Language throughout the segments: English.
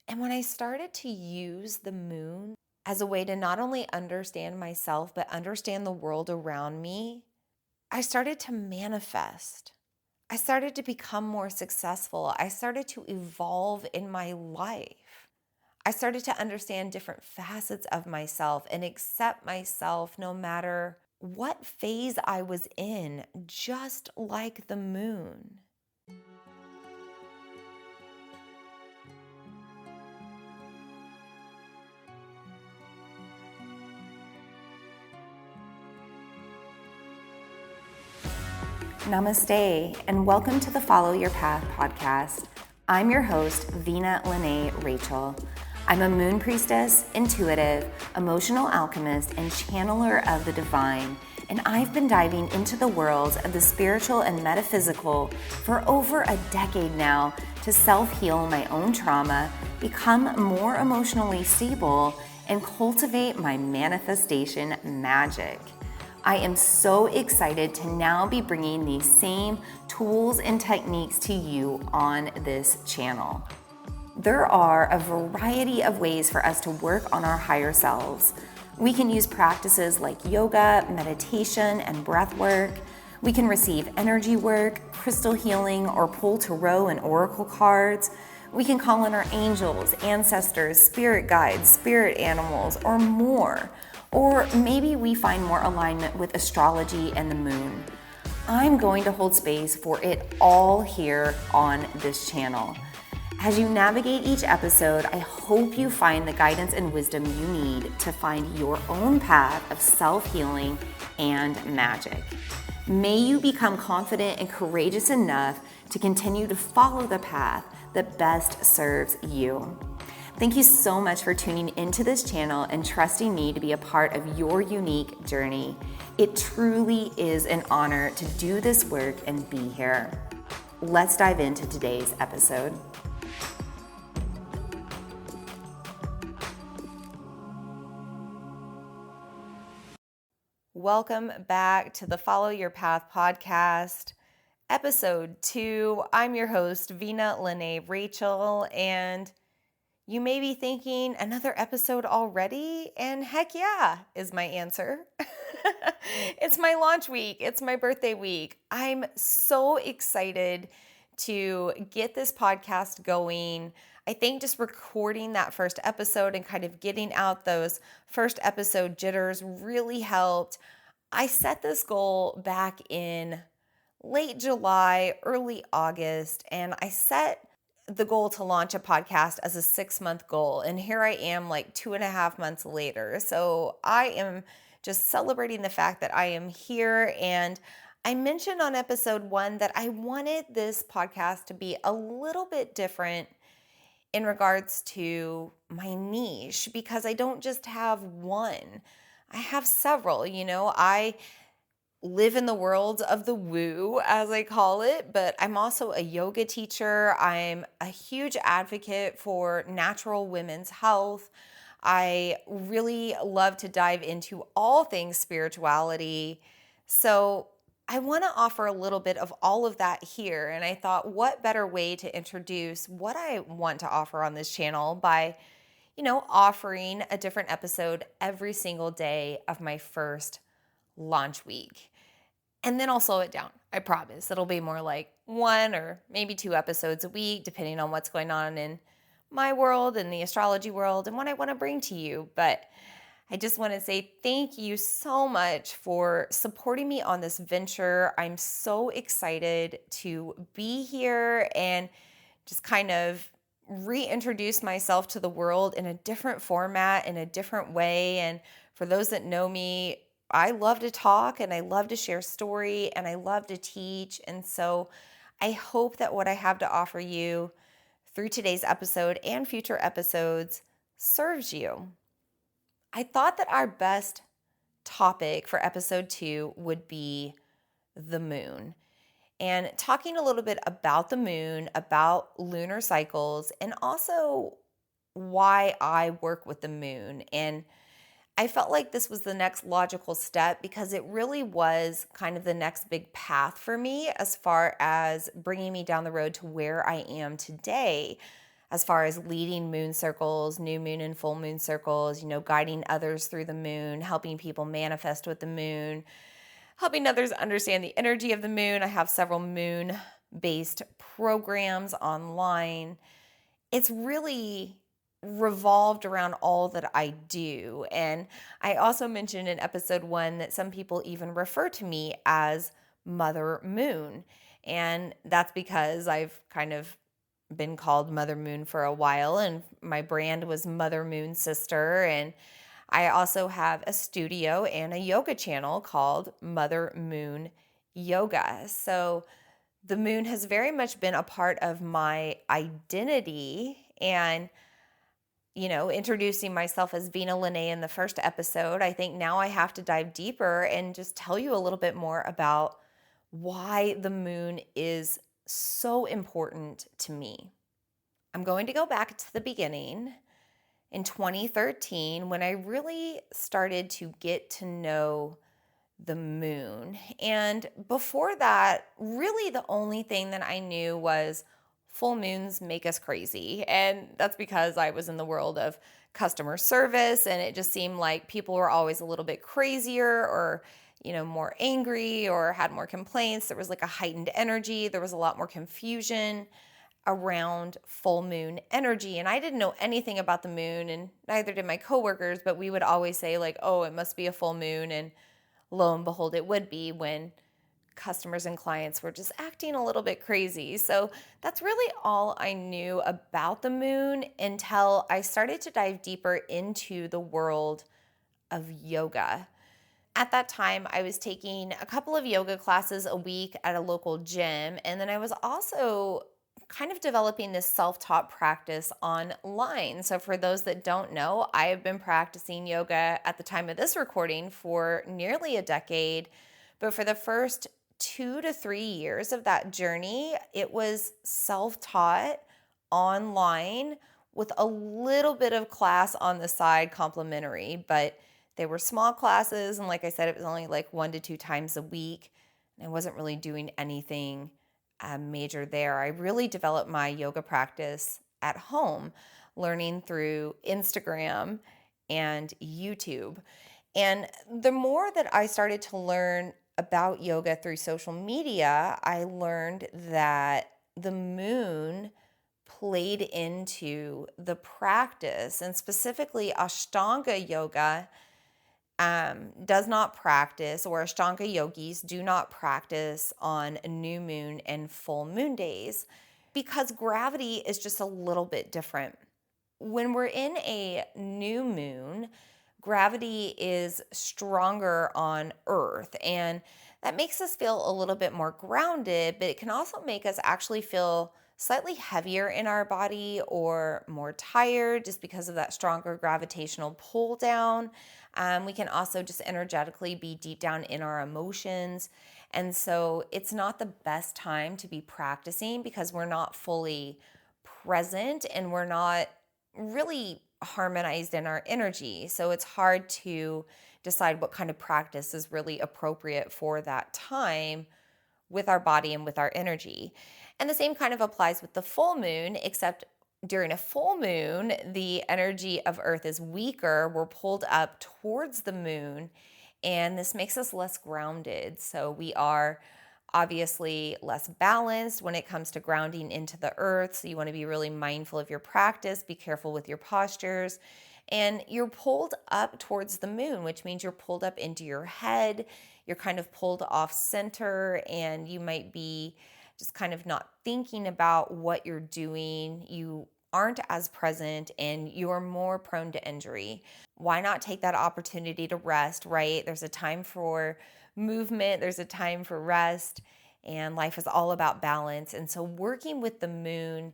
And when I started to use the moon as a way to not only understand myself, but understand the world around me, I started to manifest. I started to become more successful. I started to evolve in my life. I started to understand different facets of myself and accept myself no matter what phase I was in, just like the moon. Namaste, and welcome to the Follow Your Path podcast. I'm your host, Vina Lene Rachel. I'm a moon priestess, intuitive, emotional alchemist, and channeler of the divine, and I've been diving into the worlds of the spiritual and metaphysical for over a decade now to self-heal my own trauma, become more emotionally stable, and cultivate my manifestation magic. I am so excited to now be bringing these same tools and techniques to you on this channel. There are a variety of ways for us to work on our higher selves. We can use practices like yoga, meditation, and breath work. We can receive energy work, crystal healing, or pull tarot and oracle cards. We can call on our angels, ancestors, spirit guides, spirit animals, or more. Or maybe we find more alignment with astrology and the moon. I'm going to hold space for it all here on this channel. As you navigate each episode, I hope you find the guidance and wisdom you need to find your own path of self-healing and magic. May you become confident and courageous enough to continue to follow the path that best serves you. Thank you so much for tuning into this channel and trusting me to be a part of your unique journey. It truly is an honor to do this work and be here. Let's dive into today's episode. Welcome back to the Follow Your Path podcast, episode 2. I'm your host, Vina Lene Rachel, and you may be thinking, another episode already? And heck yeah, is my answer. It's my launch week. It's my birthday week. I'm so excited to get this podcast going. I think just recording that first episode and kind of getting out those first episode jitters really helped. I set this goal back in late July, early August, and I set the goal to launch a podcast as a 6-month goal. And here I am like 2.5 months later. So I am just celebrating the fact that I am here. And I mentioned on episode 1 that I wanted this podcast to be a little bit different in regards to my niche, because I don't just have one. I have several. I live in the world of the woo, as I call it, but I'm also a yoga teacher. I'm a huge advocate for natural women's health. I really love to dive into all things spirituality. So I want to offer a little bit of all of that here. And I thought, what better way to introduce what I want to offer on this channel by, offering a different episode every single day of my first launch week. And then I'll slow it down. I promise. It'll be more like 1 or maybe 2 episodes a week, depending on what's going on in my world and the astrology world and what I want to bring to you. But I just want to say thank you so much for supporting me on this venture. I'm so excited to be here and just kind of reintroduce myself to the world in a different format, in a different way. And for those that know me, I love to talk and I love to share story and I love to teach. And so I hope that what I have to offer you through today's episode and future episodes serves you. I thought that our best topic for episode 2 would be the moon, and talking a little bit about the moon, about lunar cycles, and also why I work with the moon. And I felt like this was the next logical step because it really was kind of the next big path for me as far as bringing me down the road to where I am today. as far as leading moon circles, new moon and full moon circles, guiding others through the moon, helping people manifest with the moon, helping others understand the energy of the moon. I have several moon based programs online. It's really revolved around all that I do. And I also mentioned in episode 1 that some people even refer to me as Mother Moon. And that's because I've kind of been called Mother Moon for a while, and my brand was Mother Moon Sister. And I also have a studio and a yoga channel called Mother Moon Yoga. So the moon has very much been a part of my identity. And, introducing myself as Vina Lene in the first episode, I think now I have to dive deeper and just tell you a little bit more about why the moon is so important to me. I'm going to go back to the beginning in 2013 when I really started to get to know the moon. And before that, really the only thing that I knew was full moons make us crazy. And that's because I was in the world of customer service, and it just seemed like people were always a little bit crazier or more angry or had more complaints. There was like a heightened energy. There was a lot more confusion around full moon energy. And I didn't know anything about the moon, and neither did my coworkers, but we would always say like, oh, it must be a full moon. And lo and behold, it would be when customers and clients were just acting a little bit crazy. So that's really all I knew about the moon until I started to dive deeper into the world of yoga. At that time, I was taking a couple of yoga classes a week at a local gym, and then I was also kind of developing this self-taught practice online. So for those that don't know, I have been practicing yoga at the time of this recording for nearly a decade, but for the first 2 to 3 years of that journey, it was self-taught online with a little bit of class on the side complimentary, but they were small classes, and like I said, it was only like 1 to 2 times a week, and I wasn't really doing anything major there. I really developed my yoga practice at home, learning through Instagram and YouTube. And the more that I started to learn about yoga through social media, I learned that the moon played into the practice, and specifically Ashtanga yoga does not practice, or Ashtanga yogis do not practice on new moon and full moon days because gravity is just a little bit different. When we're in a new moon, gravity is stronger on Earth, and that makes us feel a little bit more grounded, but it can also make us actually feel slightly heavier in our body or more tired just because of that stronger gravitational pull down. We can also just energetically be deep down in our emotions. And so it's not the best time to be practicing because we're not fully present and we're not really harmonized in our energy. So it's hard to decide what kind of practice is really appropriate for that time with our body and with our energy. And the same kind of applies with the full moon, except during a full moon, the energy of Earth is weaker. We're pulled up towards the moon, and this makes us less grounded. So we are obviously less balanced when it comes to grounding into the earth. So you want to be really mindful of your practice, be careful with your postures. And you're pulled up towards the moon, which means you're pulled up into your head. You're kind of pulled off center, and you might be just kind of not thinking about what you're doing. You aren't as present, and you're more prone to injury. Why not take that opportunity to rest, right? There's a time for movement, there's a time for rest, and life is all about balance. And so, working with the moon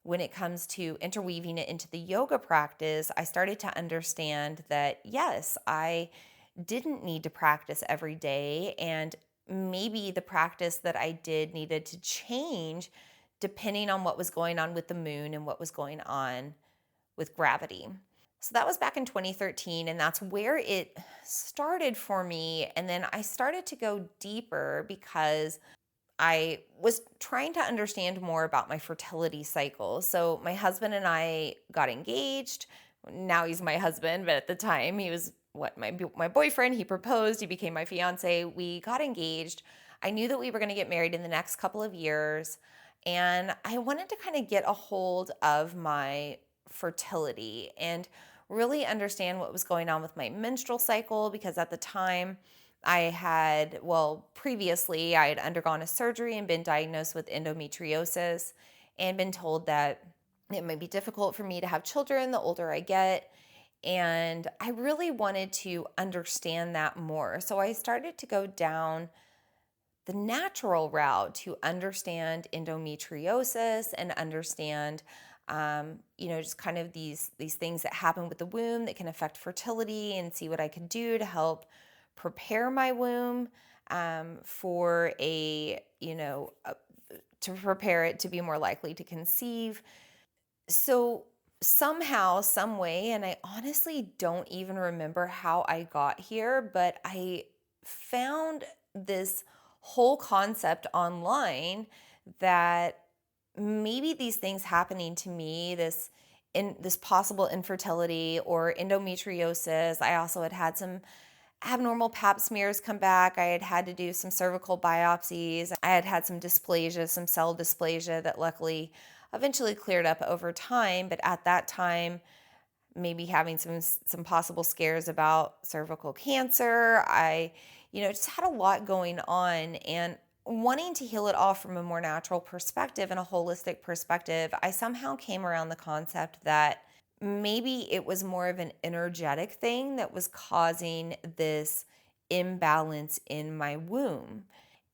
when it comes to interweaving it into the yoga practice, I started to understand that yes, I didn't need to practice every day, and maybe the practice that I did needed to change depending on what was going on with the moon and what was going on with gravity. So that was back in 2013, and that's where it started for me. And then I started to go deeper because I was trying to understand more about my fertility cycle. So my husband and I got engaged. Now he's my husband, but at the time he was my boyfriend. He proposed, he became my fiance. We got engaged. I knew that we were going to get married in the next couple of years, and I wanted to kind of get a hold of my fertility and really understand what was going on with my menstrual cycle, because at the time previously I had undergone a surgery and been diagnosed with endometriosis and been told that it might be difficult for me to have children the older I get. And I really wanted to understand that more. So I started to go down the natural route to understand endometriosis and understand just kind of these things that happen with the womb that can affect fertility, and see what I could do to help prepare my womb for to prepare it to be more likely to conceive. So somehow, some way, and I honestly don't even remember how I got here, but I found this whole concept online that maybe these things happening to me, this possible infertility or endometriosis. I also had some abnormal pap smears come back. I had to do some cervical biopsies. I had some dysplasia, some cell dysplasia that luckily eventually cleared up over time. But at that time, maybe having some possible scares about cervical cancer. I, just had a lot going on, and wanting to heal it all from a more natural perspective and a holistic perspective, I somehow came around the concept that maybe it was more of an energetic thing that was causing this imbalance in my womb.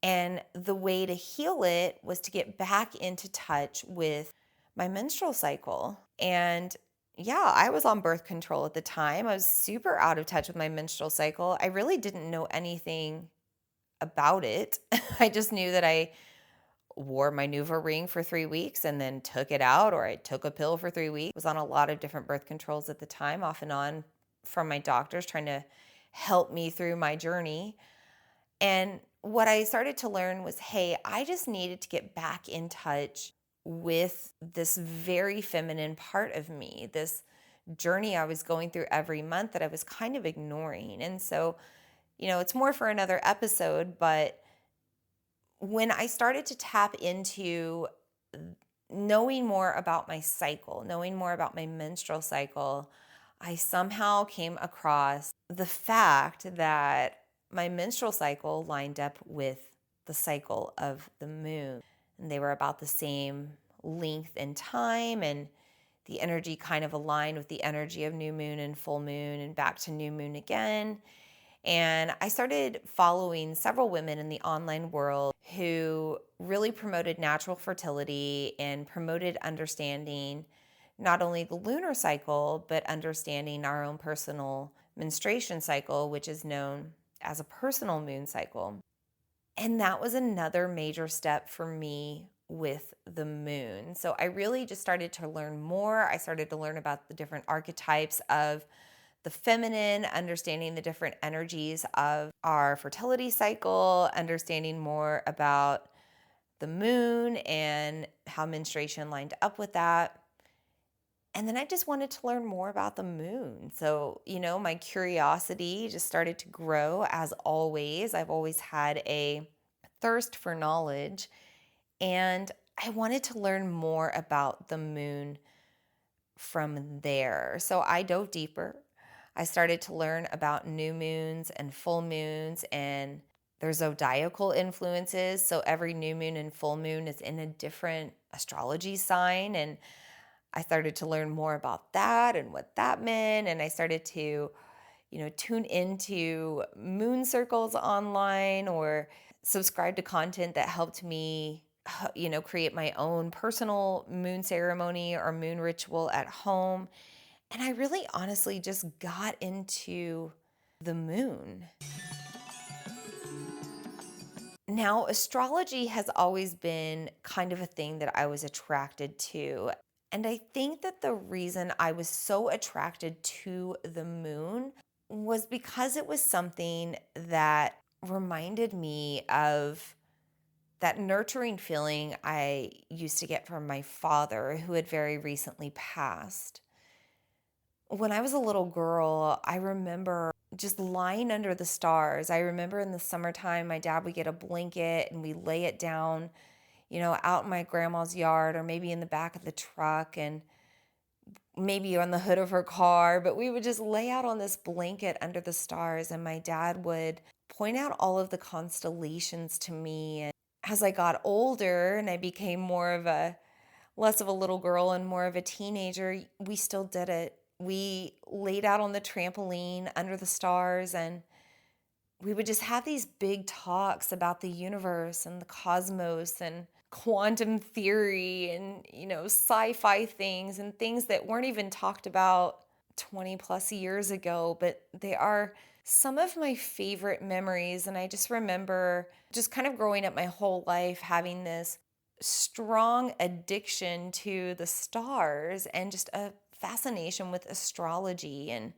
And the way to heal it was to get back into touch with my menstrual cycle. And yeah, I was on birth control at the time. I was super out of touch with my menstrual cycle. I really didn't know anything about it. I just knew that I wore my Nuva ring for 3 weeks and then took it out, or I took a pill for 3 weeks. I was on a lot of different birth controls at the time, off and on, from my doctors trying to help me through my journey. And what I started to learn was, hey, I just needed to get back in touch with this very feminine part of me, this journey I was going through every month that I was kind of ignoring. And so, it's more for another episode, but when I started to tap into knowing more about my cycle, knowing more about my menstrual cycle, I somehow came across the fact that my menstrual cycle lined up with the cycle of the moon. And they were about the same length and time, and the energy kind of aligned with the energy of new moon and full moon and back to new moon again. And I started following several women in the online world who really promoted natural fertility and promoted understanding not only the lunar cycle, but understanding our own personal menstruation cycle, which is known as a personal moon cycle. And that was another major step for me with the moon. So I really just started to learn more. I started to learn about the different archetypes of the feminine, understanding the different energies of our fertility cycle, understanding more about the moon and how menstruation lined up with that. And then I just wanted to learn more about the moon. So, my curiosity just started to grow as always. I've always had a thirst for knowledge, and I wanted to learn more about the moon from there. So I dove deeper. I started to learn about new moons and full moons and their zodiacal influences. So every new moon and full moon is in a different astrology sign. And I started to learn more about that and what that meant. And I started to, tune into moon circles online or subscribe to content that helped me, create my own personal moon ceremony or moon ritual at home. And I really honestly just got into the moon. Now, astrology has always been kind of a thing that I was attracted to. And I think that the reason I was so attracted to the moon was because it was something that reminded me of that nurturing feeling I used to get from my father, who had very recently passed. When I was a little girl, I remember just lying under the stars. I remember in the summertime, my dad would get a blanket and we lay it down, out in my grandma's yard or maybe in the back of the truck and maybe on the hood of her car. But we would just lay out on this blanket under the stars, and my dad would point out all of the constellations to me. And as I got older and I became less of a little girl and more of a teenager, we still did it. We laid out on the trampoline under the stars, and we would just have these big talks about the universe and the cosmos and quantum theory and, sci-fi things and things that weren't even talked about 20 plus years ago, but they are some of my favorite memories. And I just remember just kind of growing up my whole life having this strong addiction to the stars and just a fascination with astrology. And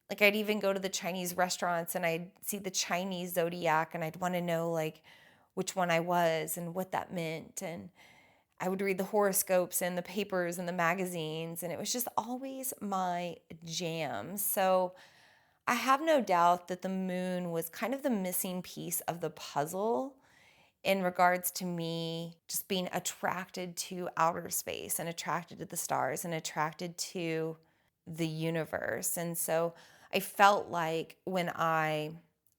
like I'd even go to the Chinese restaurants and I'd see the Chinese zodiac and I'd want to know like which one I was and what that meant. And I would read the horoscopes and the papers and the magazines, and it was just always my jam. So I have no doubt that the moon was kind of the missing piece of the puzzle in regards to me just being attracted to outer space and attracted to the stars and attracted to the universe. And so I felt like when I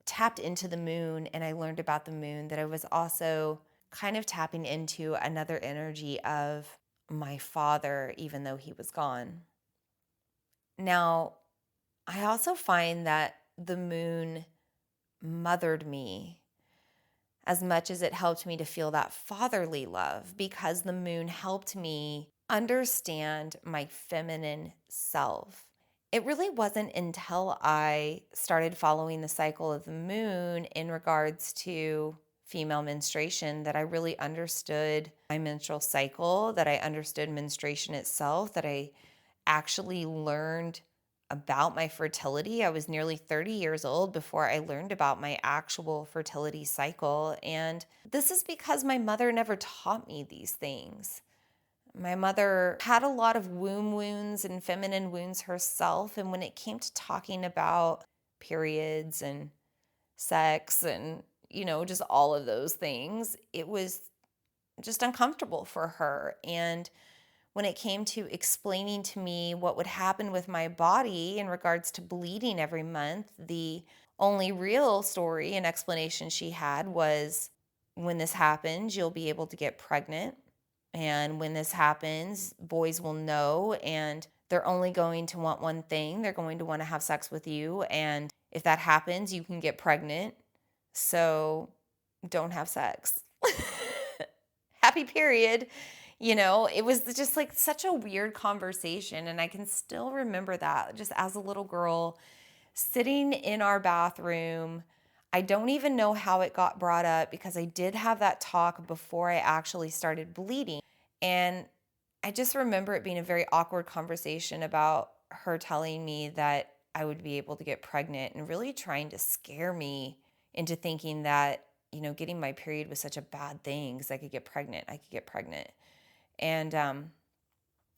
tapped into the moon and I learned about the moon, that I was also kind of tapping into another energy of my father, even though he was gone. Now, I also find that the moon mothered me as much as it helped me to feel that fatherly love, because the moon helped me understand my feminine self. It really wasn't until I started following the cycle of the moon in regards to female menstruation that I really understood my menstrual cycle, that I understood menstruation itself, that I actually learned about my fertility. I was nearly 30 years old before I learned about my actual fertility cycle. And this is because my mother never taught me these things. My mother had a lot of womb wounds and feminine wounds herself. And when it came to talking about periods and sex and, just all of those things, it was just uncomfortable for her. And when it came to explaining to me what would happen with my body in regards to bleeding every month, the only real story and explanation she had was, when this happens, you'll be able to get pregnant. And when this happens, boys will know, and they're only going to want one thing. They're going to want to have sex with you. And if that happens, you can get pregnant. So don't have sex. Happy period. It was just like such a weird conversation. And I can still remember that just as a little girl sitting in our bathroom. I don't even know how it got brought up, because I did have that talk before I actually started bleeding. And I just remember it being a very awkward conversation about her telling me that I would be able to get pregnant and really trying to scare me into thinking that, getting my period was such a bad thing because I could get pregnant. And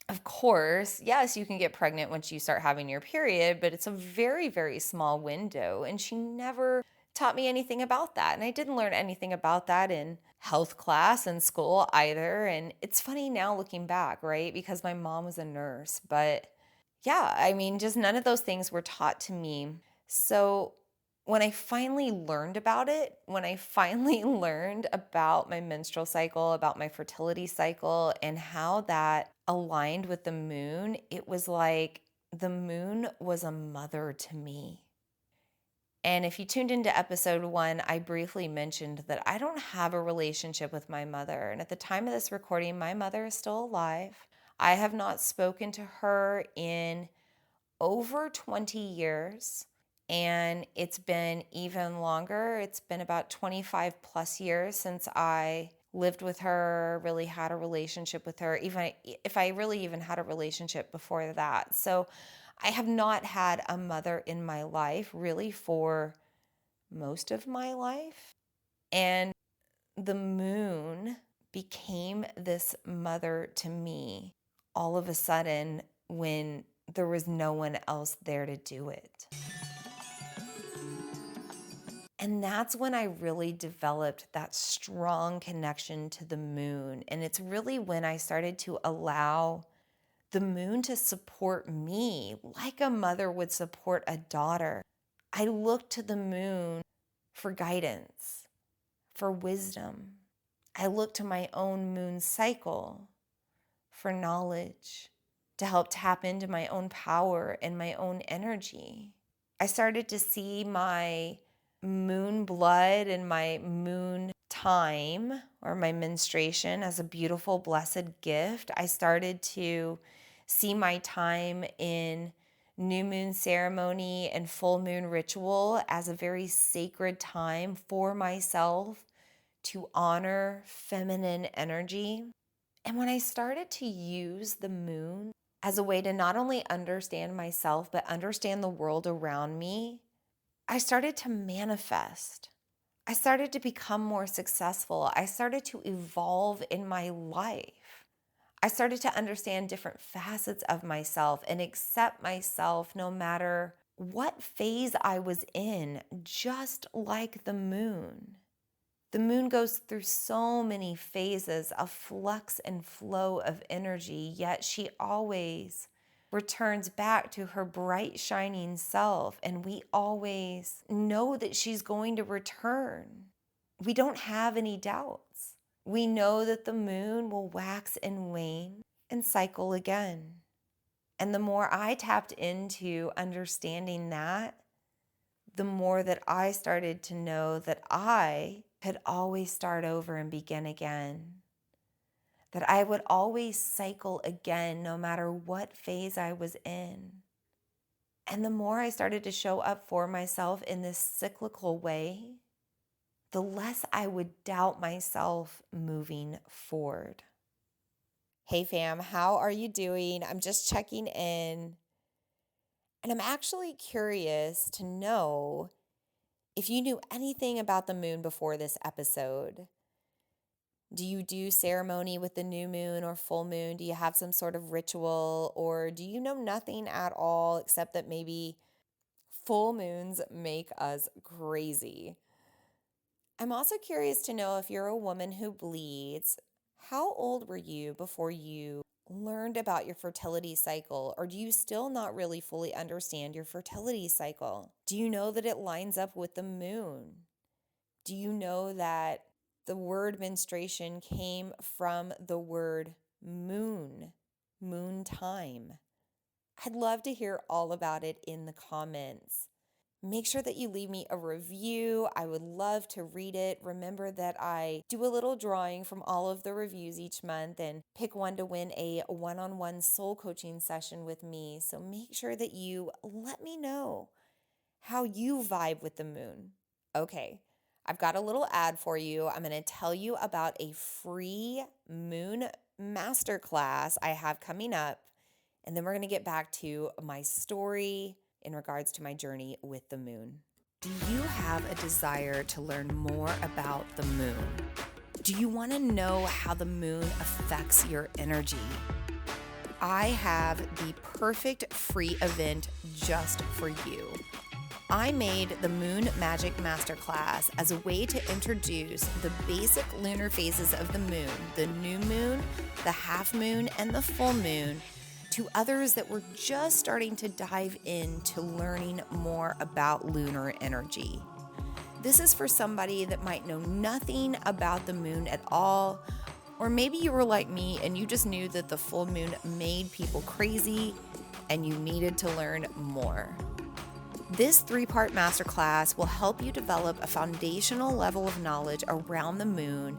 of course, yes, you can get pregnant once you start having your period, but it's a very, very small window. And she never taught me anything about that. And I didn't learn anything about that in health class in school either. And it's funny now looking back, right? Because my mom was a nurse. But yeah, I mean, just none of those things were taught to me. So when I finally learned about it, when I finally learned about my menstrual cycle, about my fertility cycle, and how that aligned with the moon, it was like the moon was a mother to me. And if you tuned into episode 1, I briefly mentioned that I don't have a relationship with my mother. And at the time of this recording, my mother is still alive. I have not spoken to her in over 20 years. And it's been even longer. It's been about 25 plus years since I lived with her, really had a relationship with her, even if I really even had a relationship before that. So I have not had a mother in my life really for most of my life. And the moon became this mother to me all of a sudden when there was no one else there to do it. And that's when I really developed that strong connection to the moon. And it's really when I started to allow the moon to support me like a mother would support a daughter. I looked to the moon for guidance, for wisdom. I looked to my own moon cycle for knowledge, to help tap into my own power and my own energy. I started to see my moon blood and my moon time or my menstruation as a beautiful, blessed gift. I started to see my time in new moon ceremony and full moon ritual as a very sacred time for myself to honor feminine energy. And when I started to use the moon as a way to not only understand myself, but understand the world around me, I started to manifest. I started to become more successful. I started to evolve in my life. I started to understand different facets of myself and accept myself no matter what phase I was in, just like the moon. The moon goes through so many phases of flux and flow of energy, yet she always returns back to her bright, shining self, and we always know that she's going to return. We don't have any doubts. We know that the moon will wax and wane and cycle again. And the more I tapped into understanding that, the more that I started to know that I could always start over and begin again. That I would always cycle again no matter what phase I was in. And the more I started to show up for myself in this cyclical way, the less I would doubt myself moving forward. Hey fam, how are you doing? I'm just checking in. And I'm actually curious to know if you knew anything about the moon before this episode. Do you do ceremony with the new moon or full moon? Do you have some sort of ritual, or do you know nothing at all except that maybe full moons make us crazy? I'm also curious to know if you're a woman who bleeds. How old were you before you learned about your fertility cycle, or do you still not really fully understand your fertility cycle? Do you know that it lines up with the moon? Do you know that the word menstruation came from the word moon time? I'd love to hear all about it in the comments. Make sure that you leave me a review. I would love to read it. Remember that I do a little drawing from all of the reviews each month and pick one to win a one-on-one soul coaching session with me. So make sure that you let me know how you vibe with the moon. Okay, I've got a little ad for you. I'm going to tell you about a free moon masterclass I have coming up, and then we're going to get back to my story in regards to my journey with the moon. Do you have a desire to learn more about the moon? Do you want to know how the moon affects your energy? I have the perfect free event just for you. I made the Moon Magic Masterclass as a way to introduce the basic lunar phases of the moon, the new moon, the half moon, and the full moon, to others that were just starting to dive into learning more about lunar energy. This is for somebody that might know nothing about the moon at all, or maybe you were like me and you just knew that the full moon made people crazy and you needed to learn more. This 3-part masterclass will help you develop a foundational level of knowledge around the moon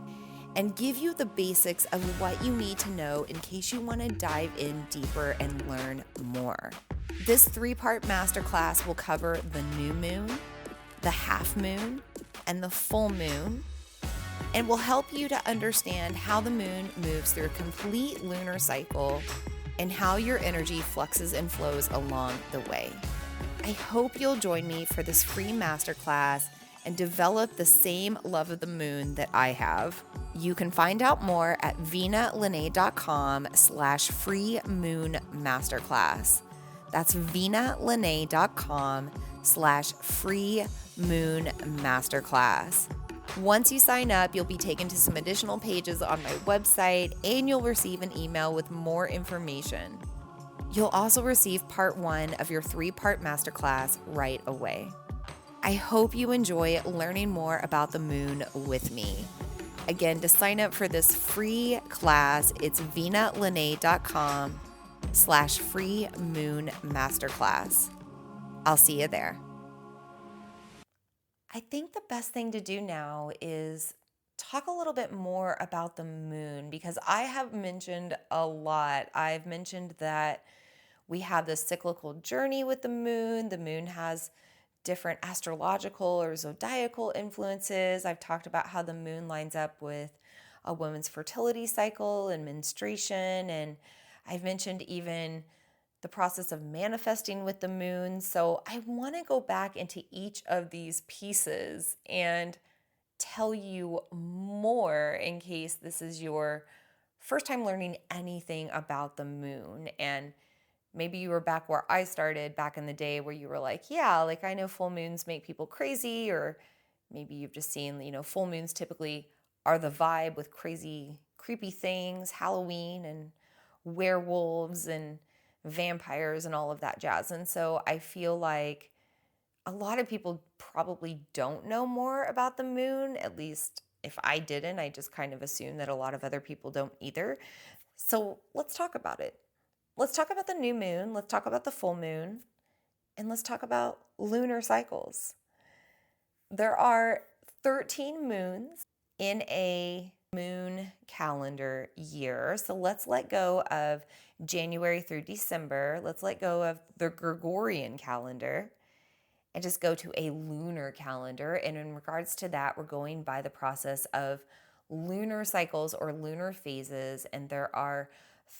and give you the basics of what you need to know in case you want to dive in deeper and learn more. This 3-part masterclass will cover the new moon, the half moon, and the full moon, and will help you to understand how the moon moves through a complete lunar cycle and how your energy fluxes and flows along the way. I hope you'll join me for this free masterclass and develop the same love of the moon that I have. You can find out more at vinalene.com/free moon masterclass. That's vinalene.com/free moon masterclass. Once you sign up, you'll be taken to some additional pages on my website, and you'll receive an email with more information. You'll also receive part 1 of your 3-part masterclass right away. I hope you enjoy learning more about the moon with me. Again, to sign up for this free class, it's vinalene.com/free moon masterclass. I'll see you there. I think the best thing to do now is talk a little bit more about the moon, because I have mentioned a lot. I've mentioned that we have this cyclical journey with the moon. The moon has different astrological or zodiacal influences. I've talked about how the moon lines up with a woman's fertility cycle and menstruation. And I've mentioned even the process of manifesting with the moon. So I want to go back into each of these pieces and tell you more in case this is your first time learning anything about the moon. And maybe you were back where I started back in the day, where you were like, yeah, like I know full moons make people crazy, or maybe you've just seen, full moons typically are the vibe with crazy, creepy things, Halloween and werewolves and vampires and all of that jazz. And so I feel like a lot of people probably don't know more about the moon. At least if I didn't, I just kind of assume that a lot of other people don't either. So let's talk about it. Let's talk about the new moon. Let's talk about the full moon. And let's talk about lunar cycles. There are 13 moons in a moon calendar year. So let's let go of January through December. Let's let go of the Gregorian calendar and just go to a lunar calendar. And in regards to that, we're going by the process of lunar cycles or lunar phases. And there are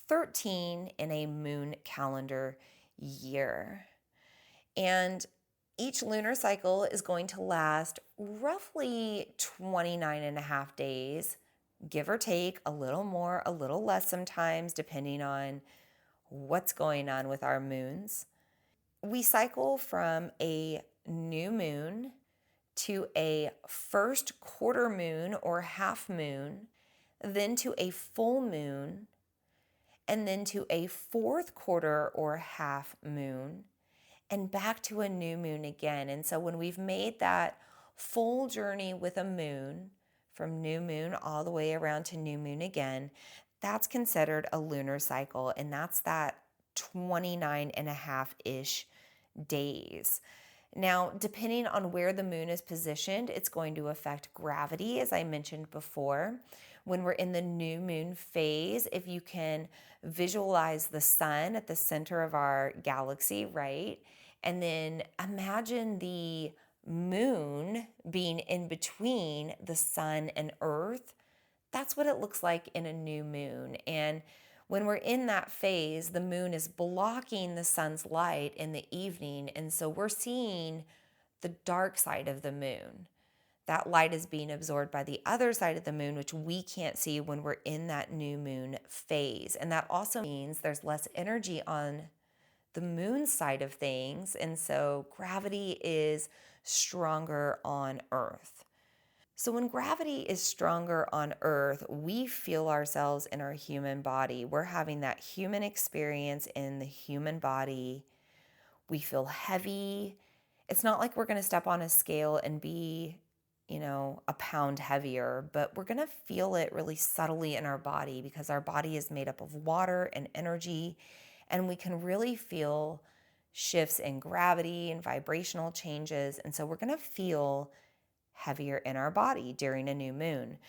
13 in a moon calendar year. And each lunar cycle is going to last roughly 29 and a half days, give or take, a little more, a little less sometimes, depending on what's going on with our moons. We cycle from a new moon to a first quarter moon or half moon, then to a full moon, and then to a fourth quarter or half moon, and back to a new moon again. And so when we've made that full journey with a moon, from new moon all the way around to new moon again, that's considered a lunar cycle. And that's that 29 and a half-ish days. Now, depending on where the moon is positioned, it's going to affect gravity, as I mentioned before. When we're in the new moon phase, if you can visualize the sun at the center of our galaxy, right? And then imagine the moon being in between the sun and Earth. That's what it looks like in a new moon. And when we're in that phase, the moon is blocking the sun's light in the evening. And so we're seeing the dark side of the moon. That light is being absorbed by the other side of the moon, which we can't see when we're in that new moon phase. And that also means there's less energy on the moon side of things. And so gravity is stronger on Earth. So when gravity is stronger on Earth, we feel ourselves in our human body. We're having that human experience in the human body. We feel heavy. It's not like we're going to step on a scale and be, a pound heavier, but we're going to feel it really subtly in our body, because our body is made up of water and energy, and we can really feel shifts in gravity and vibrational changes. And so we're going to feel heavier in our body during a new moon.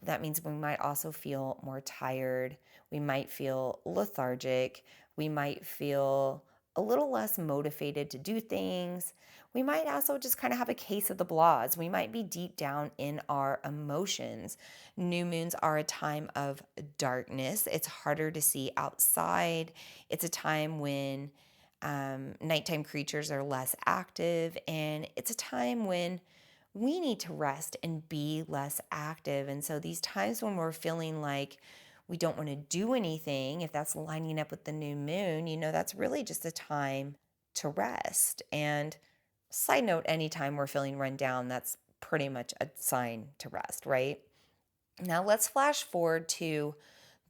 That means we might also feel more tired. We might feel lethargic. We might feel a little less motivated to do things. We might also just kind of have a case of the blahs. We might be deep down in our emotions. New moons are a time of darkness. It's harder to see outside. It's a time when nighttime creatures are less active, and it's a time when we need to rest and be less active. And so these times when we're feeling like we don't want to do anything, if that's lining up with the new moon, that's really just a time to rest. And side note, anytime we're feeling run down, that's pretty much a sign to rest, right? Now let's flash forward to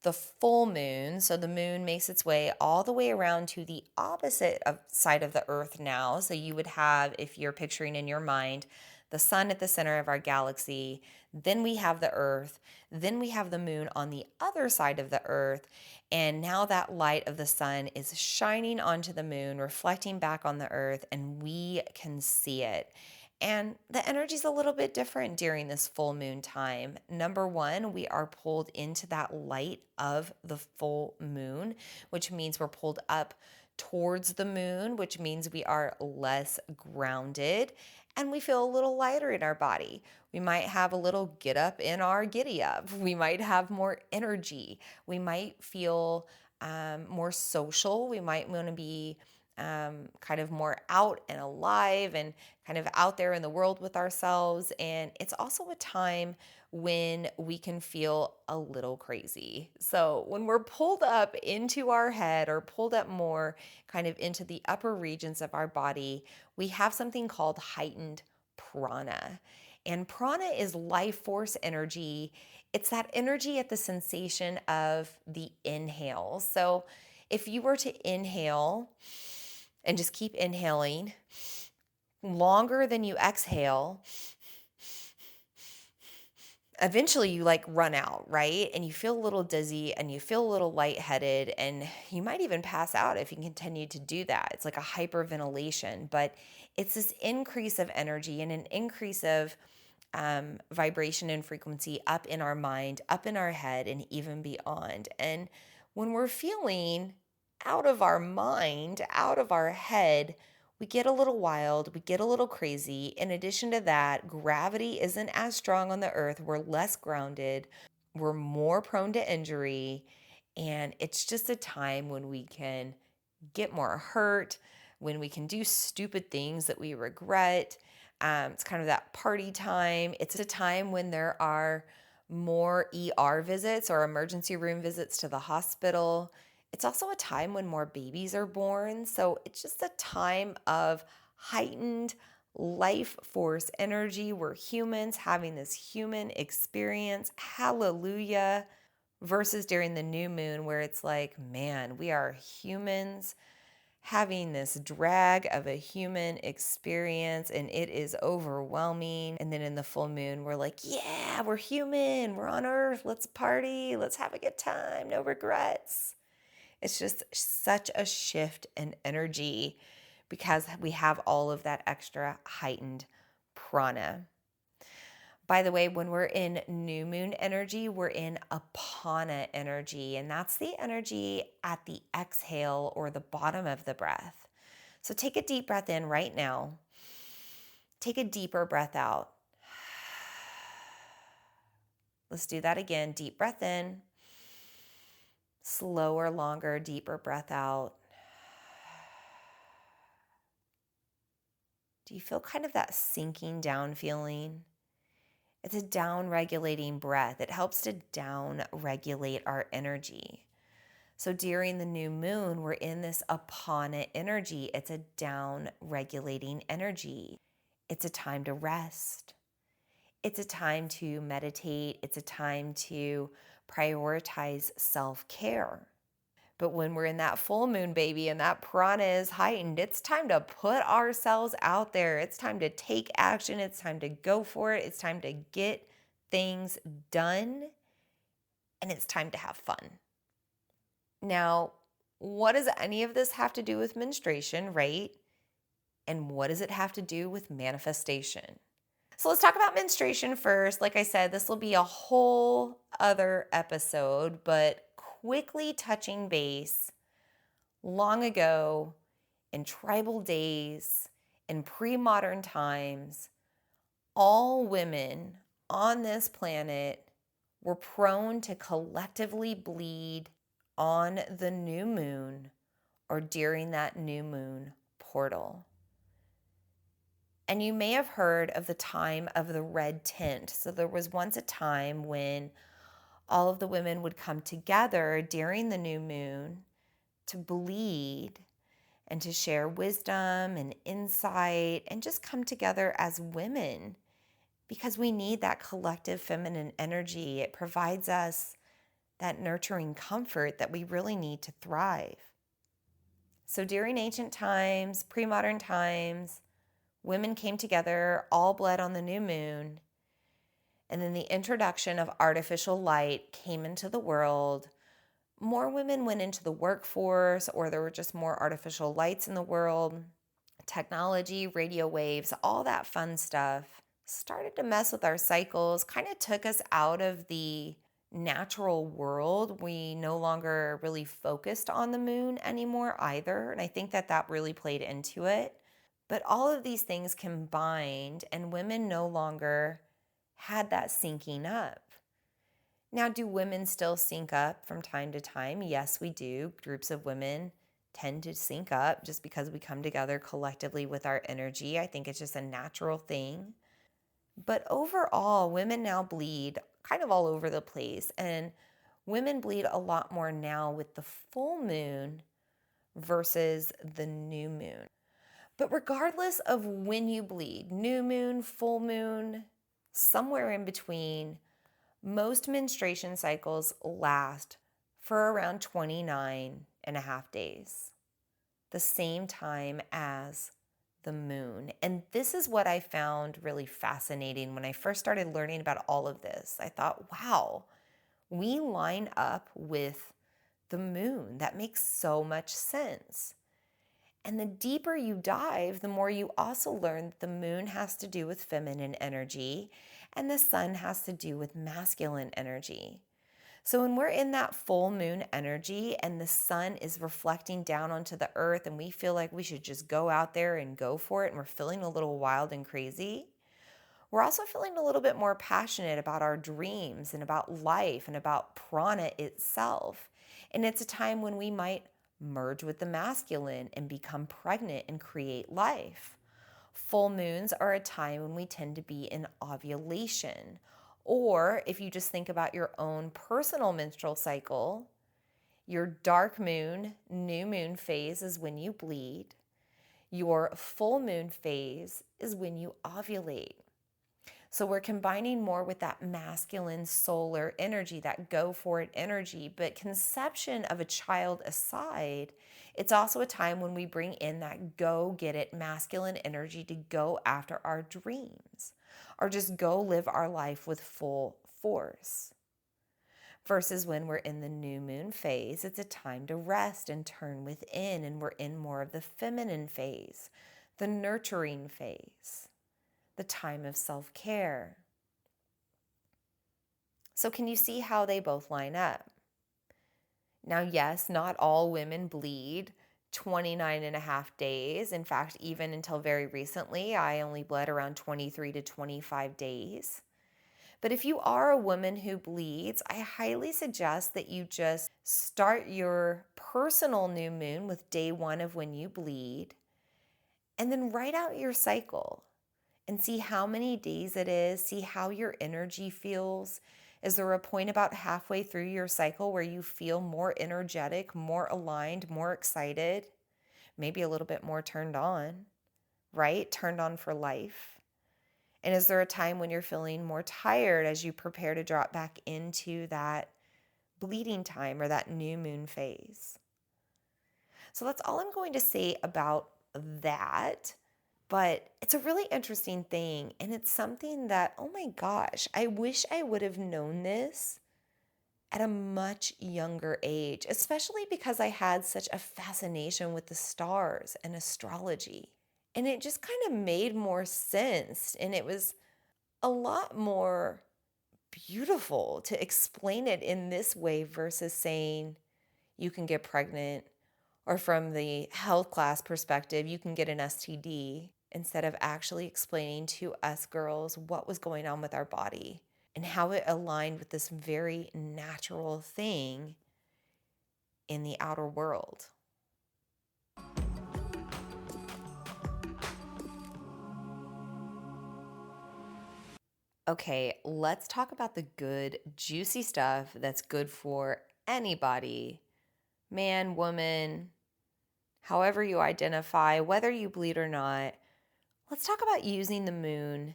the full moon. So the moon makes its way all the way around to the opposite side of the earth now. So you would have, if you're picturing in your mind, the sun at the center of our galaxy, then we have the earth, then we have the moon on the other side of the earth. And now that light of the sun is shining onto the moon, reflecting back on the earth, and we can see it. And the energy is a little bit different during this full moon time. Number one, we are pulled into that light of the full moon, which means we're pulled up towards the moon, which means we are less grounded and we feel a little lighter in our body. We might have a little get up in our giddy up. We might have more energy. We might feel more social. We might want to be kind of more out and alive and kind of out there in the world with ourselves. And it's also a time when we can feel a little crazy. So when we're pulled up into our head or pulled up more kind of into the upper regions of our body, we have something called heightened prana. And prana is life force energy. It's that energy at the sensation of the inhale. So if you were to inhale and just keep inhaling longer than you exhale, eventually you like run out, right? And you feel a little dizzy and you feel a little lightheaded, and you might even pass out if you continue to do that. It's like a hyperventilation, but it's this increase of energy and an increase of vibration and frequency up in our mind, up in our head, and even beyond. And when we're feeling out of our mind, out of our head, we get a little wild, we get a little crazy. In addition to that, gravity isn't as strong on the earth. We're less grounded, we're more prone to injury, and it's just a time when we can get more hurt, when we can do stupid things that we regret. It's kind of that party time. It's a time when there are more ER visits or emergency room visits to the hospital. It's also a time when more babies are born. So it's just a time of heightened life force energy. We're humans having this human experience. Hallelujah. Versus during the new moon, where it's like, man, we are humans having this drag of a human experience and it is overwhelming. And then in the full moon, we're like, yeah, we're human, we're on earth, let's party, let's have a good time, no regrets. It's just such a shift in energy because we have all of that extra heightened prana. By the way, when we're in new moon energy, we're in apana energy, and that's the energy at the exhale or the bottom of the breath. So take a deep breath in right now. Take a deeper breath out. Let's do that again. Deep breath in. Slower, longer, deeper breath out. Do you feel kind of that sinking down feeling? It's a down-regulating breath. It helps to down-regulate our energy. So during the new moon, we're in this apana energy. It's a down-regulating energy. It's a time to rest. It's a time to meditate. It's a time to prioritize self-care. But when we're in that full moon, baby, and that prana is heightened, it's time to put ourselves out there. It's time to take action. It's time to go for it. It's time to get things done. And it's time to have fun. Now, what does any of this have to do with menstruation, right? And what does it have to do with manifestation? So let's talk about menstruation first. Like I said, this will be a whole other episode, but quickly touching base. Long ago, in tribal days, in pre-modern times, all women on this planet were prone to collectively bleed on the new moon, or during that new moon portal. And you may have heard of the time of the red tent. So there was once a time when all of the women would come together during the new moon to bleed and to share wisdom and insight and just come together as women because we need that collective feminine energy. It provides us that nurturing comfort that we really need to thrive. So during ancient times, pre-modern times, women came together, all bled on the new moon, and then the introduction of artificial light came into the world. More women went into the workforce, or there were just more artificial lights in the world. Technology, radio waves, all that fun stuff started to mess with our cycles, kind of took us out of the natural world. We no longer really focused on the moon anymore either. And I think that that really played into it. But all of these things combined, and women no longer had that syncing up. Now, do women still sync up from time to time? Yes, we do. Groups of women tend to sync up just because we come together collectively with our energy. I think it's just a natural thing. But overall, women now bleed kind of all over the place. And women bleed a lot more now with the full moon versus the new moon. But regardless of when you bleed, new moon, full moon, somewhere in between, most menstruation cycles last for around 29 and a half days, the same time as the moon. And this is what I found really fascinating when I first started learning about all of this. I thought, wow, we line up with the moon. That makes so much sense. And the deeper you dive, the more you also learn that the moon has to do with feminine energy and the sun has to do with masculine energy. So when we're in that full moon energy and the sun is reflecting down onto the earth and we feel like we should just go out there and go for it and we're feeling a little wild and crazy, we're also feeling a little bit more passionate about our dreams and about life and about prana itself. And it's a time when we might merge with the masculine and become pregnant and create life. Full moons are a time when we tend to be in ovulation. Or if you just think about your own personal menstrual cycle, your dark moon, new moon phase is when you bleed. Your full moon phase is when you ovulate. So we're combining more with that masculine solar energy, that go for it energy. But conception of a child aside, it's also a time when we bring in that go get it masculine energy to go after our dreams or just go live our life with full force. Versus when we're in the new moon phase, it's a time to rest and turn within, and we're in more of the feminine phase, the nurturing phase, the time of self-care. So can you see how they both line up? Now, yes, not all women bleed 29 and a half days. In fact, even until very recently, I only bled around 23 to 25 days. But if you are a woman who bleeds, I highly suggest that you just start your personal new moon with day one of when you bleed, and then write out your cycle and see how many days it is, see how your energy feels. Is there a point about halfway through your cycle where you feel more energetic, more aligned, more excited, maybe a little bit more turned on, right? Turned on for life. And is there a time when you're feeling more tired as you prepare to drop back into that bleeding time or that new moon phase? So that's all I'm going to say about that. But it's a really interesting thing. And it's something that, oh my gosh, I wish I would have known this at a much younger age, especially because I had such a fascination with the stars and astrology. And it just kind of made more sense. And it was a lot more beautiful to explain it in this way versus saying you can get pregnant, or from the health class perspective, you can get an STD, instead of actually explaining to us girls what was going on with our body and how it aligned with this very natural thing in the outer world. Okay, let's talk about the good, juicy stuff that's good for anybody, man, woman, however you identify, whether you bleed or not. Let's talk about using the moon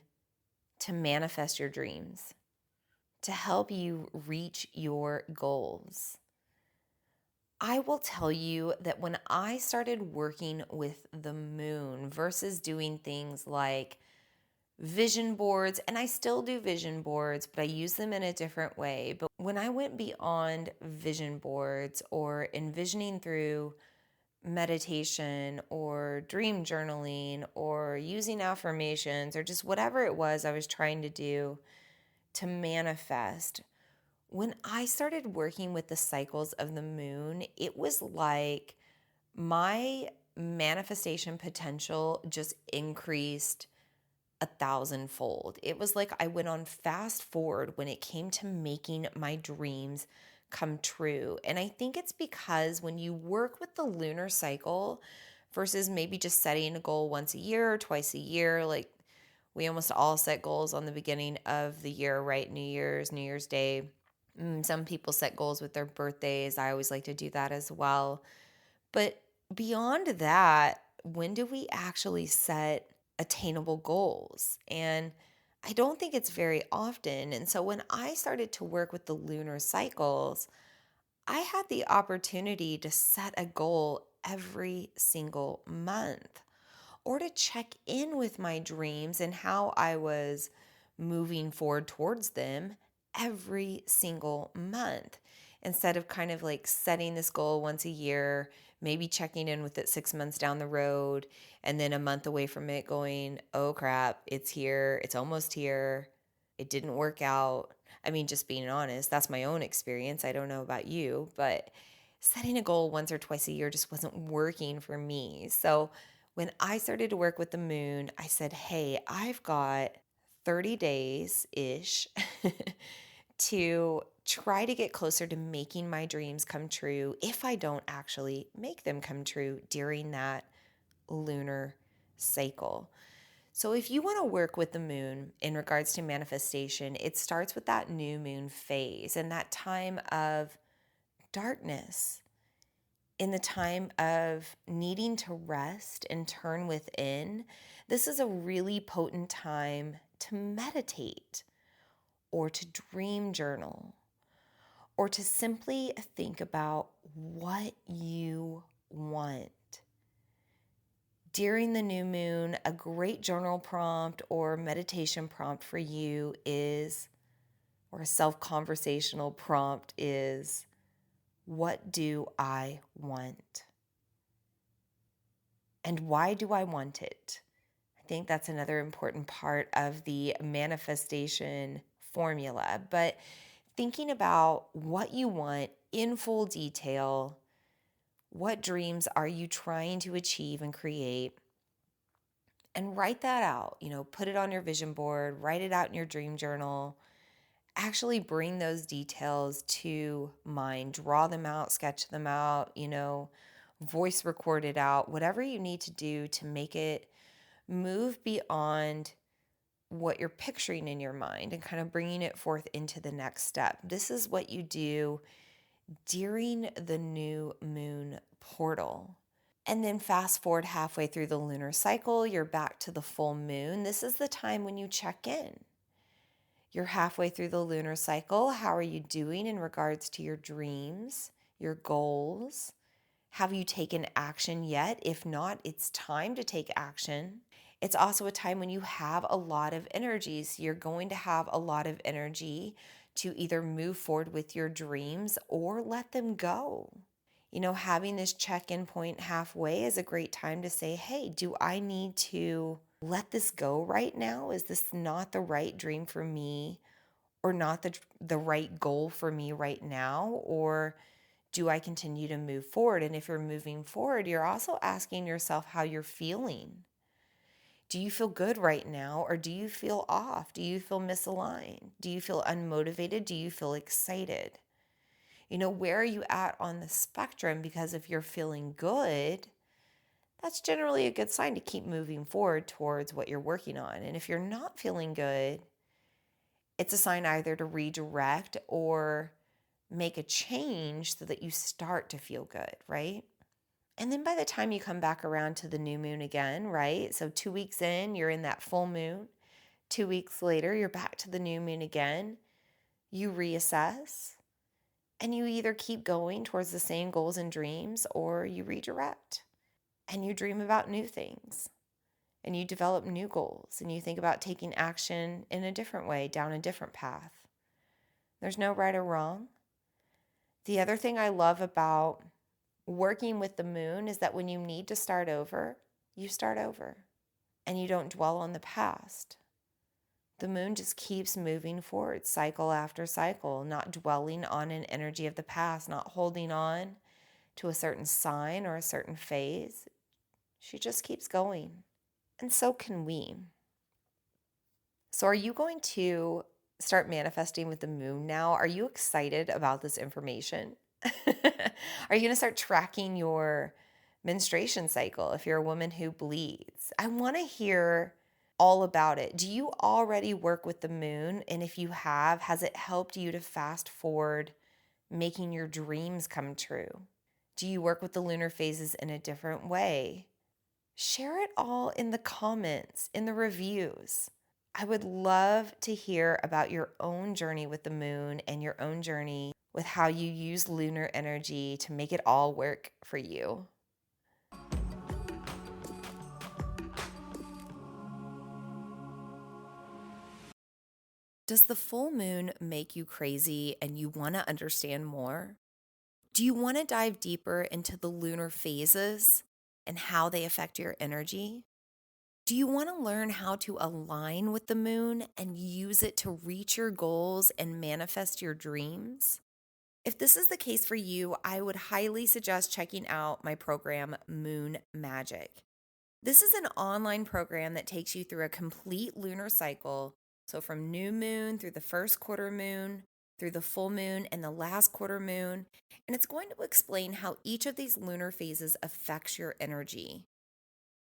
to manifest your dreams, to help you reach your goals. I will tell you that when I started working with the moon versus doing things like vision boards, and I still do vision boards, but I use them in a different way. But when I went beyond vision boards or envisioning through meditation or dream journaling or using affirmations or just whatever it was I was trying to do to manifest, when I started working with the cycles of the moon, it was like my manifestation potential just increased 1,000-fold. It was like I went on fast forward when it came to making my dreams come true. And I think it's because when you work with the lunar cycle versus maybe just setting a goal once a year or twice a year, like we almost all set goals on the beginning of the year, right? New Year's, New Year's Day. Some people set goals with their birthdays. I always like to do that as well. But beyond that, when do we actually set attainable goals? And I don't think it's very often. And so when I started to work with the lunar cycles, I had the opportunity to set a goal every single month or to check in with my dreams and how I was moving forward towards them every single month. Instead of kind of like setting this goal once a year, maybe checking in with it 6 months down the road, and then a month away from it going, oh crap, it's here, it's almost here, it didn't work out. I mean, just being honest, that's my own experience. I don't know about you, but setting a goal once or twice a year just wasn't working for me. So when I started to work with the moon, I said, hey, I've got 30 days ish to try to get closer to making my dreams come true if I don't actually make them come true during that lunar cycle. So, if you want to work with the moon in regards to manifestation, it starts with that new moon phase and that time of darkness, in the time of needing to rest and turn within. This is a really potent time to meditate or to dream journal or to simply think about what you want. During the new moon, a great journal prompt or meditation prompt for you is, or a self-conversational prompt is, what do I want? And why do I want it? I think that's another important part of the manifestation formula. But thinking about what you want in full detail, what dreams are you trying to achieve and create, and write that out. Put it on your vision board, write it out in your dream journal. Actually bring those details to mind, draw them out, sketch them out, voice record it out, whatever you need to do to make it move beyond what you're picturing in your mind and kind of bringing it forth into the next step. This is what you do during the new moon portal. And then fast forward halfway through the lunar cycle, you're back to the full moon. This is the time when you check in. You're halfway through the lunar cycle. How are you doing in regards to your dreams, your goals? Have you taken action yet? If not, it's time to take action. It's also a time when you have a lot of energy. So you're going to have a lot of energy to either move forward with your dreams or let them go. Having this check-in point halfway is a great time to say, hey, do I need to let this go right now? Is this not the right dream for me or not the right goal for me right now? Or do I continue to move forward? And if you're moving forward, you're also asking yourself how you're feeling. Do you feel good right now or do you feel off? Do you feel misaligned? Do you feel unmotivated? Do you feel excited? Where are you at on the spectrum? Because if you're feeling good, that's generally a good sign to keep moving forward towards what you're working on. And if you're not feeling good, It's a sign either to redirect or make a change so that you start to feel good, right? And then by the time you come back around to the new moon again, right? So 2 weeks in, you're in that full moon. 2 weeks later, you're back to the new moon again. You reassess and you either keep going towards the same goals and dreams or you redirect and you dream about new things and you develop new goals and you think about taking action in a different way, down a different path. There's no right or wrong. The other thing I love about working with the moon is that when you need to start over, you start over and you don't dwell on the past. The moon just keeps moving forward, cycle after cycle, not dwelling on an energy of the past, not holding on to a certain sign or a certain phase. She just keeps going. And so can we. So, are you going to start manifesting with the moon now? Are you excited about this information? Are you going to start tracking your menstruation cycle if you're a woman who bleeds? I want to hear all about it. Do you already work with the moon? And if you have, has it helped you to fast forward making your dreams come true? Do you work with the lunar phases in a different way? Share it all in the comments, in the reviews. I would love to hear about your own journey with the moon and your own journey with how you use lunar energy to make it all work for you. Does the full moon make you crazy and you want to understand more? Do you want to dive deeper into the lunar phases and how they affect your energy? Do you want to learn how to align with the moon and use it to reach your goals and manifest your dreams? If this is the case for you, I would highly suggest checking out my program, Moon Magic. This is an online program that takes you through a complete lunar cycle. So from new moon through the first quarter moon, through the full moon and the last quarter moon. And it's going to explain how each of these lunar phases affects your energy.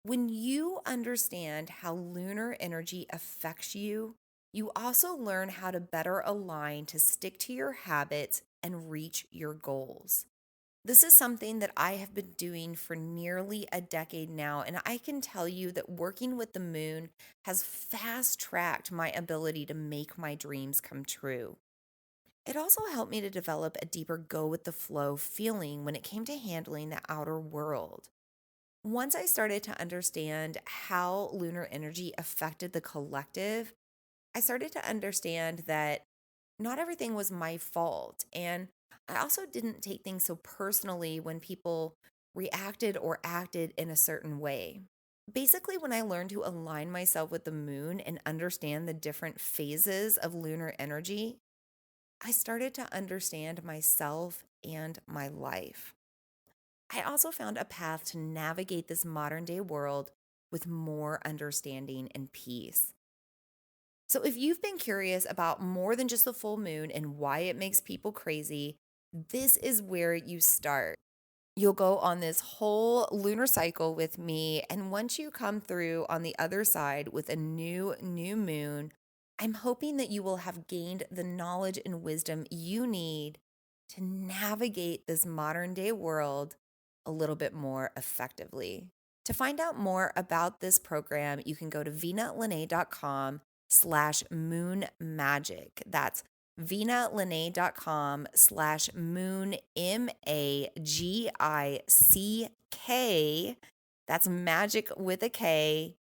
When you understand how lunar energy affects you, you also learn how to better align to stick to your habits and reach your goals. This is something that I have been doing for nearly a decade now, and I can tell you that working with the moon has fast-tracked my ability to make my dreams come true. It also helped me to develop a deeper go with the flow feeling when it came to handling the outer world. Once I started to understand how lunar energy affected the collective, I started to understand that not everything was my fault. And I also didn't take things so personally when people reacted or acted in a certain way. Basically, when I learned to align myself with the moon and understand the different phases of lunar energy, I started to understand myself and my life. I also found a path to navigate this modern day world with more understanding and peace. So, if you've been curious about more than just the full moon and why it makes people crazy, this is where you start. You'll go on this whole lunar cycle with me. And once you come through on the other side with a new moon, I'm hoping that you will have gained the knowledge and wisdom you need to navigate this modern day world a little bit more effectively. To find out more about this program, you can go to vinalene.com/moon magic. That's vinalene.com/moon, MAGICK. That's magic with a K.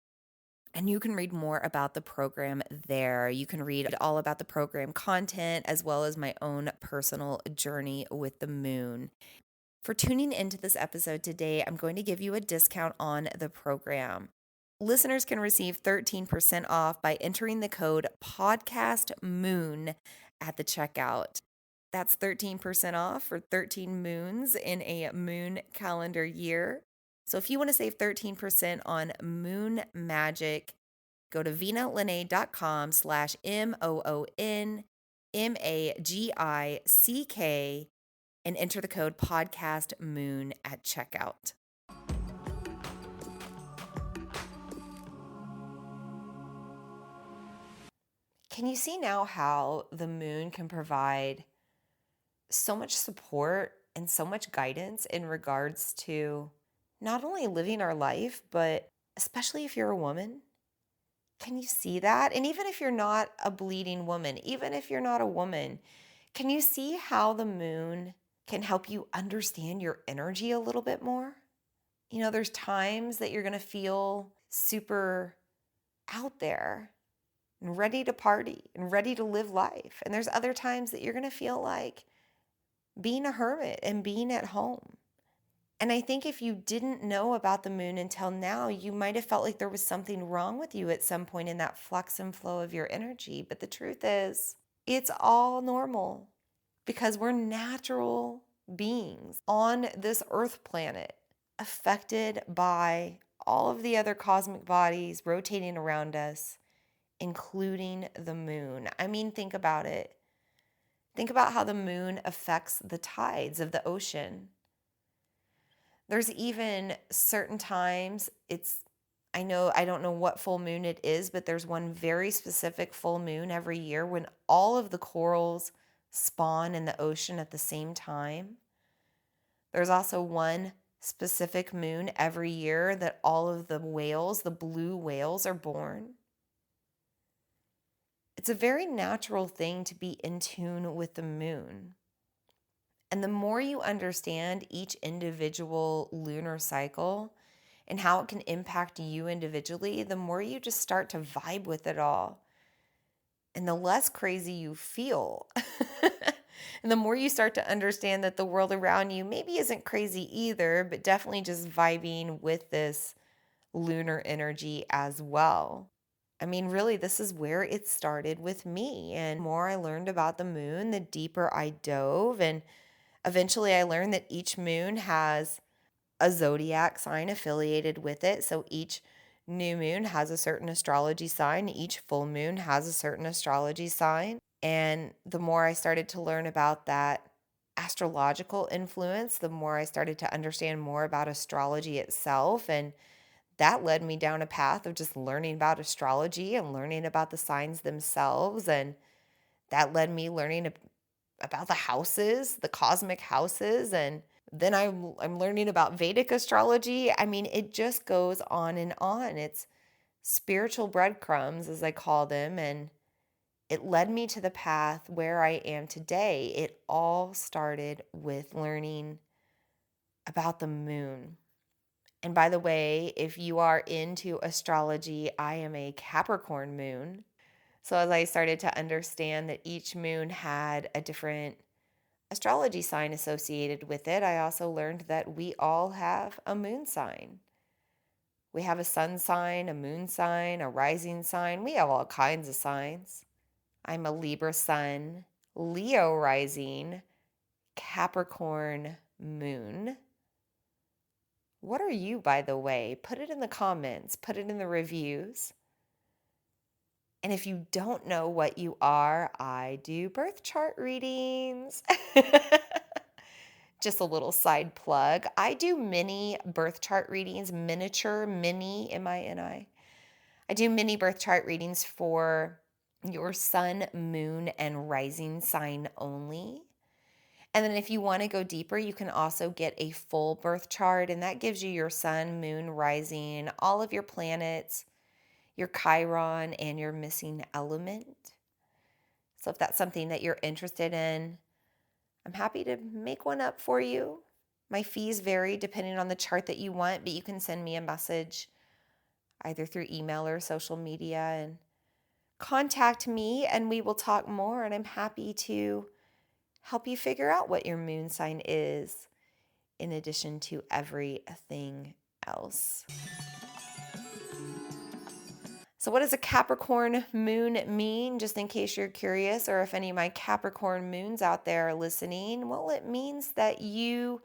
And you can read more about the program there. You can read all about the program content as well as my own personal journey with the moon. For tuning into this episode today, I'm going to give you a discount on the program. Listeners can receive 13% off by entering the code PODCASTMOON at the checkout. That's 13% off for 13 moons in a moon calendar year. So if you want to save 13% on Moon Magic, go to vinalene.com/MOONMAGICK and enter the code PODCASTMOON at checkout. can you see now how the moon can provide so much support and so much guidance in regards to not only living our life, but especially if you're a woman? Can you see that? And even if you're not a bleeding woman, even if you're not a woman, can you see how the moon can help you understand your energy a little bit more? There's times that you're going to feel super out there and ready to party and ready to live life. And there's other times that you're going to feel like being a hermit and being at home. And I think if you didn't know about the moon until now, you might have felt like there was something wrong with you at some point in that flux and flow of your energy. But the truth is, it's all normal because we're natural beings on this earth planet, affected by all of the other cosmic bodies rotating around us, including the moon. I mean, think about it. Think about how the moon affects the tides of the ocean. There's even certain times I don't know what full moon it is, but there's one very specific full moon every year when all of the corals spawn in the ocean at the same time. There's also one specific moon every year that all of the whales, the blue whales, are born. It's a very natural thing to be in tune with the moon. And the more you understand each individual lunar cycle and how it can impact you individually, the more you just start to vibe with it all. And the less crazy you feel. And the more you start to understand that the world around you maybe isn't crazy either, but definitely just vibing with this lunar energy as well. I mean, really, this is where it started with me. And the more I learned about the moon, the deeper I dove. And eventually I learned that each moon has a zodiac sign affiliated with it. So each new moon has a certain astrology sign. Each full moon has a certain astrology sign. And the more I started to learn about that astrological influence, the more I started to understand more about astrology itself. And that led me down a path of just learning about astrology and learning about the signs themselves. And that led me learning about the houses, the cosmic houses. And then I'm learning about Vedic astrology. I mean, it just goes on and on. It's spiritual breadcrumbs, as I call them. And it led me to the path where I am today. It all started with learning about the moon. And by the way, if you are into astrology, I am a Capricorn moon. So as I started to understand that each moon had a different astrology sign associated with it, I also learned that we all have a moon sign. We have a sun sign, a moon sign, a rising sign. We have all kinds of signs. I'm a Libra sun, Leo rising, Capricorn moon. What are you, by the way? Put it in the comments, put it in the reviews. And if you don't know what you are, I do birth chart readings. Just a little side plug. I do mini birth chart readings, miniature, mini, M-I-N-I. I do mini birth chart readings for your sun, moon, and rising sign only. And then if you want to go deeper, you can also get a full birth chart, and that gives you your sun, moon, rising, all of your planets, your Chiron, and your missing element. So if that's something that you're interested in, I'm happy to make one up for you. My fees vary depending on the chart that you want, but you can send me a message either through email or social media and contact me and we will talk more. And I'm happy to help you figure out what your moon sign is in addition to everything else. So what does a Capricorn moon mean? Just in case you're curious, or if any of my Capricorn moons out there are listening, well, it means that you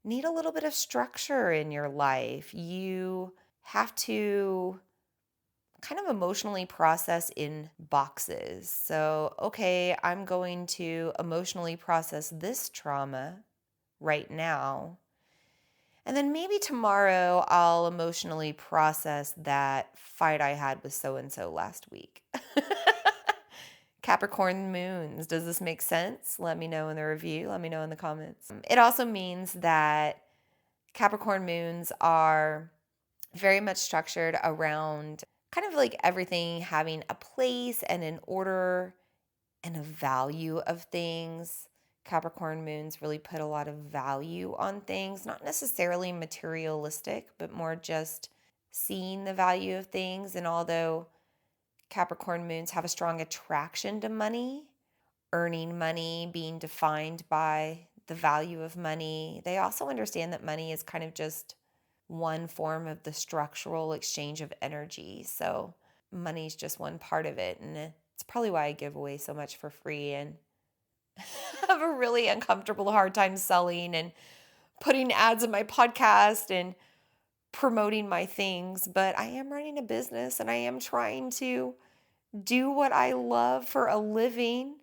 need a little bit of structure in your life. You have to kind of emotionally process in boxes. So, okay, I'm going to emotionally process this trauma right now. And then maybe tomorrow I'll emotionally process that fight I had with so and so last week. Capricorn moons. Does this make sense? Let me know in the review. Let me know in the comments. It also means that Capricorn moons are very much structured around kind of like everything having a place and an order and a value of things. Capricorn moons really put a lot of value on things, not necessarily materialistic, but more just seeing the value of things. And although Capricorn moons have a strong attraction to money, earning money, being defined by the value of money, they also understand that money is kind of just one form of the structural exchange of energy. So money is just one part of it. And it's probably why I give away so much for free and have a really uncomfortable hard time selling and putting ads in my podcast and promoting my things. But I am running a business and I am trying to do what I love for a living.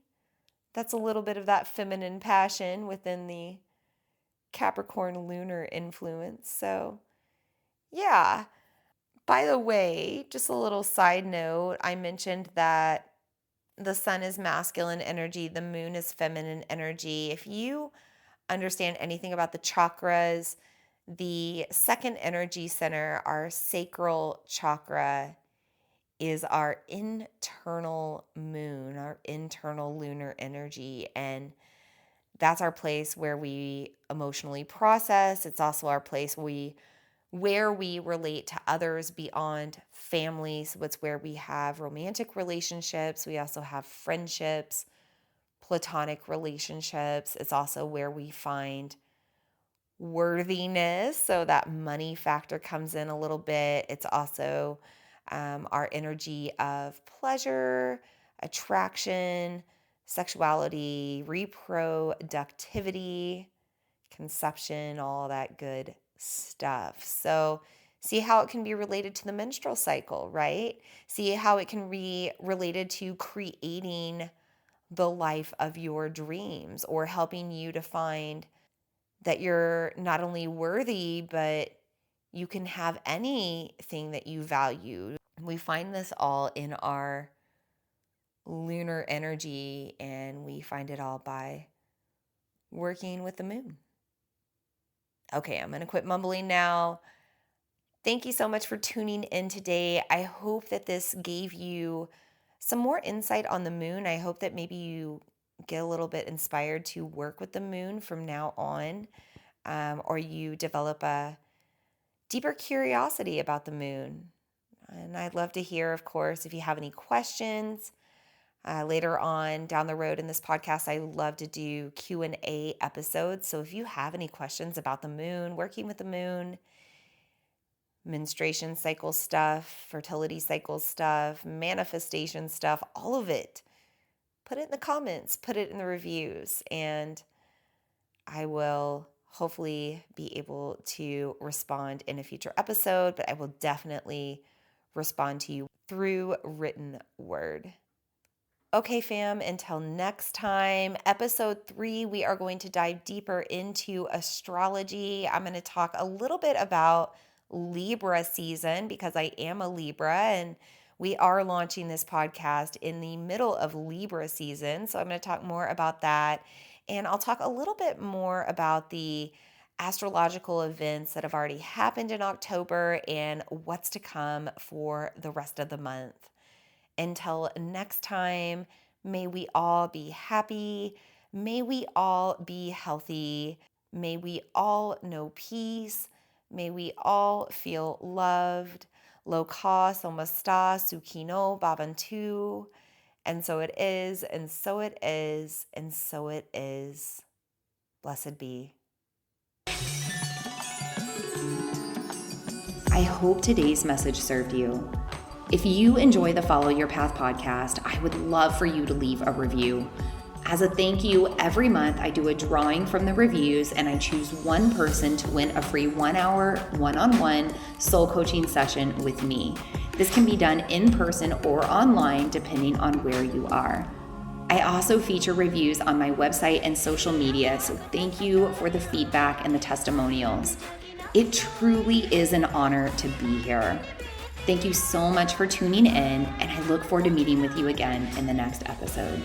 That's a little bit of that feminine passion within the Capricorn lunar influence. So yeah. By the way, just a little side note, I mentioned that the sun is masculine energy, the moon is feminine energy. If you understand anything about the chakras, the second energy center, our sacral chakra, is our internal moon, our internal lunar energy. And that's our place where we emotionally process. It's also our place where we relate to others beyond family. So it's where we have romantic relationships. We also have friendships, platonic relationships. It's also where we find worthiness. So that money factor comes in a little bit. It's also our energy of pleasure, attraction, sexuality, reproductivity, conception, all that good stuff. So see how it can be related to the menstrual cycle, right? See how it can be related to creating the life of your dreams or helping you to find that you're not only worthy, but you can have anything that you value. We find this all in our lunar energy, and we find it all by working with the moon. Okay, I'm going to quit mumbling now. Thank you so much for tuning in today. I hope that this gave you some more insight on the moon. I hope that maybe you get a little bit inspired to work with the moon from now on, or you develop a deeper curiosity about the moon. And I'd love to hear, of course, if you have any questions. Later on down the road in this podcast, I love to do Q&A episodes. So if you have any questions about the moon, working with the moon, menstruation cycle stuff, fertility cycle stuff, manifestation stuff, all of it, put it in the comments, put it in the reviews, and I will hopefully be able to respond in a future episode, but I will definitely respond to you through written word. Okay, fam, until next time, episode 3, we are going to dive deeper into astrology. I'm going to talk a little bit about Libra season because I am a Libra and we are launching this podcast in the middle of Libra season. So I'm going to talk more about that. And I'll talk a little bit more about the astrological events that have already happened in October and what's to come for the rest of the month. Until next time, may we all be happy. May we all be healthy. May we all know peace. May we all feel loved. Loka somasta sukino babantu. And so it is, and so it is, and so it is. Blessed be. I hope today's message served you. If you enjoy the Follow Your Path podcast, I would love for you to leave a review. As a thank you, every month I do a drawing from the reviews and I choose one person to win a free 1-hour, one-on-one soul coaching session with me. This can be done in person or online depending on where you are. I also feature reviews on my website and social media, so thank you for the feedback and the testimonials. It truly is an honor to be here. Thank you so much for tuning in, and I look forward to meeting with you again in the next episode.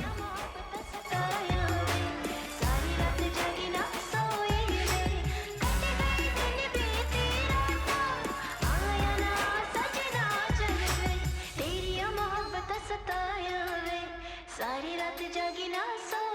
सारी रात जागी ना सो